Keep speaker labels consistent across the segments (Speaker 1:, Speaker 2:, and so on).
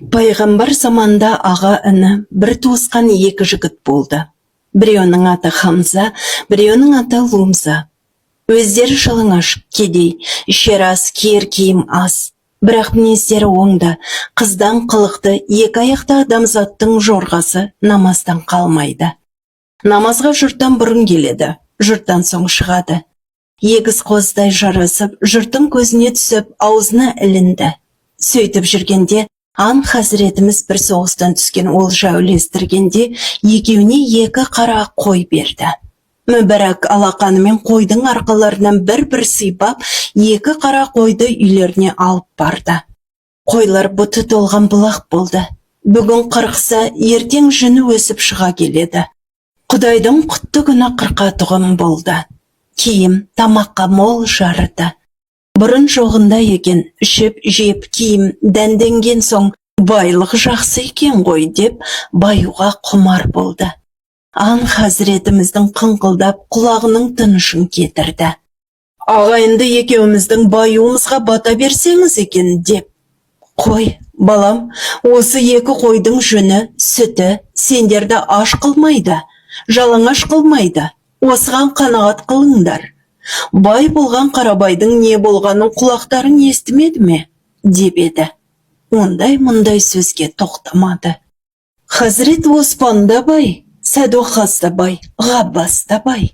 Speaker 1: Пайғамбар заманда аға іні бір туысқан екі жігіт болды. Біреуінің аты Хамза, біреуінің аты Лумза. Өздері жалаңаш, кедей, ішер ас, киер киім аз. Бірақ мінездері оңды, қыздан қылықты, екі аяқты адамзаттың жорғасы намаздан қалмайды. Намазға жұрттан бұрын келеді, жұрттан соң шығады. Егіз қоздай жарасып, жұрттың көзіне түсіп, аузына ілінді. Сөйтіп жүргенде, Ан Хазіретіміз бір соғыстан түскен олжа үлестіргенде, екеуіне екі қара қой берді. Мүбәрак алақанымен қойдың арқаларынан бір-бір сыйпап, екі қара қойды үйлеріне алып барды. Қойлар бұты толған бұлақ болды. Бүгін қырқса, ертең жүні өсіп шыға келеді. Құдайдың құтты күні қырқатұғын болды. Киім тамаққа мол жарыды. Бұрын жоғында екен, ішіп, жеп, киім дәнденген соң, байлық жақсы екен ғой деп, баюға құмар болды. Ан Хазіретіміздің қыңқылдап, құлағының тынышын кетірді. Ағайынды екеуміздің баюымызға бата берсеңіз екен деп. Қой, балам, осы екі қойдың жүні, сүті сендерді аш қылмайды, жалаңаш қылмайды, осыған қанағат қылыңдар. Бай болған қарабайдың не болғанын құлақтарын естімеді ме? Деп еді. Ондай-мұндай сөзге тоқтамады. Хазірет Оспан да бай, Сәдуақас да бай, Ғаббас да бай.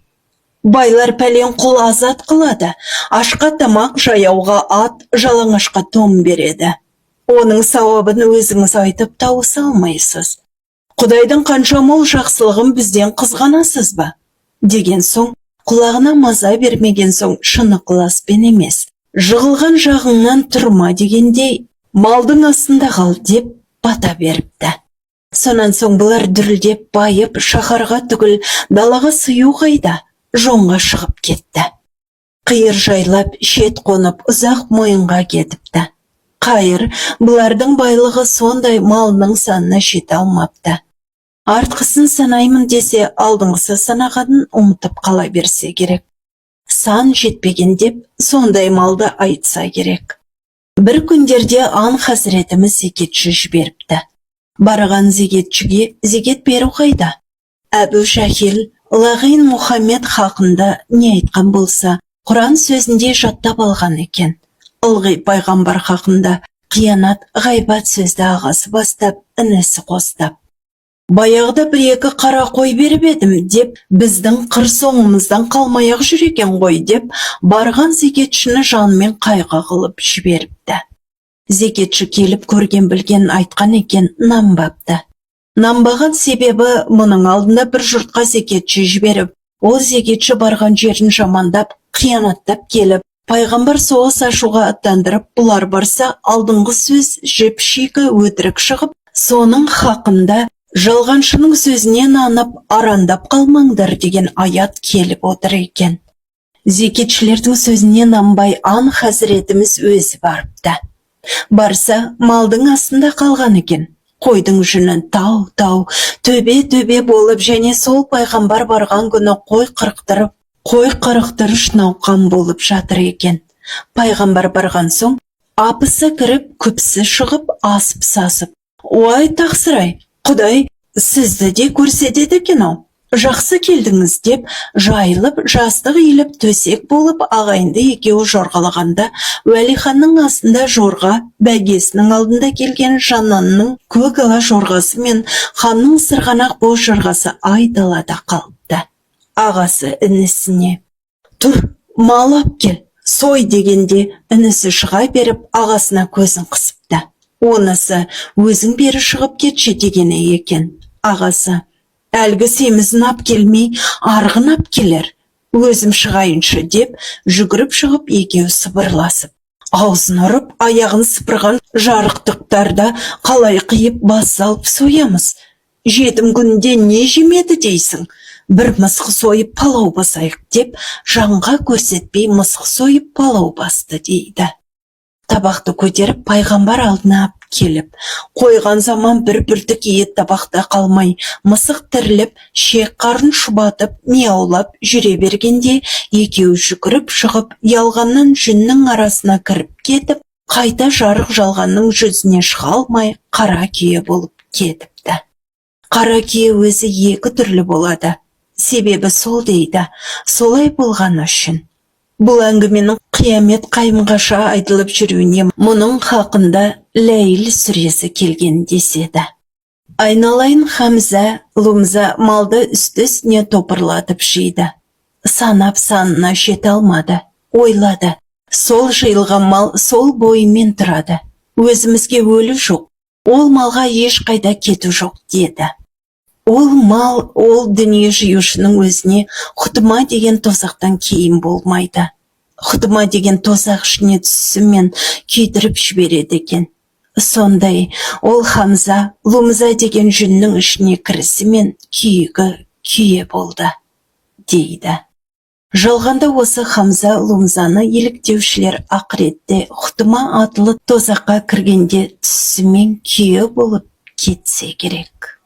Speaker 1: Байлар пәлен құл азат қылады, ашқа тамақ, жаяуға ат, жалаңашқа том береді. Оның сауабын өзіңіз айтып тауыса алмайсыз. Құдайдың қанша мол жақсылығын бізден қызғанасыз ба? Деген соң, құлағына маза бермеген соң шыны ықыласпен емес. Жығылған жағыңнан тұрма дегендей, малдың астында қал деп бата беріпті. Сонан соң бұлар дүрілдеп байып, шаһарға түгіл далаға сыю қайда, жонға шығып кетті. Қиыр жайлап, шет қонып, ұзақ мойынға кетіпті. Қайыр, бұлардың байлығы сондай малының санына жете алмапты. Артқысын санаймын десе, алдыңғысы санағанын ұмытып қала берсе керек. Сан жетпеген деп, сондай малды айтса керек. Бір күндерде Ан Хазіретіміз зекетші жіберіпті. Барған зекетшіге зекет беру қайда? Әбу Жахил, Лағин Мұхаммед хақында не айтқан болса, Құран сөзінде жаттап алған екен. Ылғи пайғамбар хақында қиянат, ғайбат сөзді ағасы бастап, інісі қостап. Баяғыда бір-екі қара қой беріп едім деп, біздің қыр соңымыздан қалмай-ақ жүр екен ғой деп, барған зекетшіні жанымен қайғы қылып жіберіпті. Зекетші келіп көрген білген айтқан екен, нанбапты. Нанбаған себебі мұның алдында бір жұртқа зекетші жіберіп, ол зекетші барған жерін жамандап, қиянаттап келіп, пайғамбар соғыс ашуға аттандырып, бұлар барса, алдыңғы сөз жіп-шикі өтірік шығып, соның хақында жалғаншының сөзіне нанып, арандап қалмаңдар деген аят келіп отыр екен. Зекетшілердің сөзіне нанбай Ан Хазіретіміз өзі барыпты. Барса, малдың астында қалған екен. Қойдың жүнін тау-тау, төбе-төбе болып, және сол пайғамбар барған күні қой қырықтырыш науқан болып жатыр екен. Пайғамбар барған соң, апысы кіріп, күпсі шығып, асып-сасып. Ой, тақсырай, Құдай сізді де көрсетеді екен-ау. Жақсы келдіңіз деп, жайылып, жастық иіліп, төсек болып, ағайынды екеуі жорғалағанда, Уәлиханның астында жорға, бәйгесінің алдында келген Жаннанның көк ала жорғасы мен ханның сырғанақ боз жорғасы айдалада қалыпты. Ағасы інісіне, «Тұр, мал ап кел, сой» дегенде, інісі шыға беріп, ағасына көзін қысыпты. Онысы, өзің бері шығып кетші дегені екен. Ағасы, әлгі семізін ап келмей, арғын ап келер. Өзім шығайыншы деп, жүгіріп шығып екеу сыбырласып. Аузын ұрып, аяғын сыпырған жарықтықтарда қалай қиып бас алып соямыз. Жетім күнде не жемеді дейсің? Бір мысық сойып палау басайық деп, жанға көрсетпей мысық сойып палау басты дейді. Табақты көтеріп пайғамбар алдына ап келіп, қойған заман бір бүртік ет табақта қалмай, мысық тіріліп, шек қарын шұбатып, мияулап жүре бергенде, екеу жүгіріп шығып, ялғаннан жүннің арасына кіріп кетіп, қайта жарық жалғанның жүзіне шыға алмай қара күйе болып кетіпті. Қара күйе өзі екі түрлі болады. Себебі сол дейді, солай болғаны үшін. Бұл әңгіменің қиямет қайымғаша айтылып жүруіне мұның хақында Ләйіл сүресі келген деседі. Айналайын Хамза, Лумза малды үсті-үстіне топырлатып жиды. Санап санына жете алмады, ойлады. Сол жиылған мал сол бойымен тұрады. Өзімізге өлі жоқ, ол малға ешқайда кету жоқ деді. Ол мал, ол дүние жиюшының өзіне Хұтыма деген тозақтан кейін болмайды. Хұтыма деген тозақ ішіне түсімен күйдіріп жібереді екен. Сондай, ол Хамза, Лумза деген жүннің ішіне кірісімен күйе болды, дейді. Жалғанда осы Хамза, Лумзаны еліктеушілер ақыретте Хұтыма атылы тозаққа кіргенде түсімен күйе болып кетсе керек.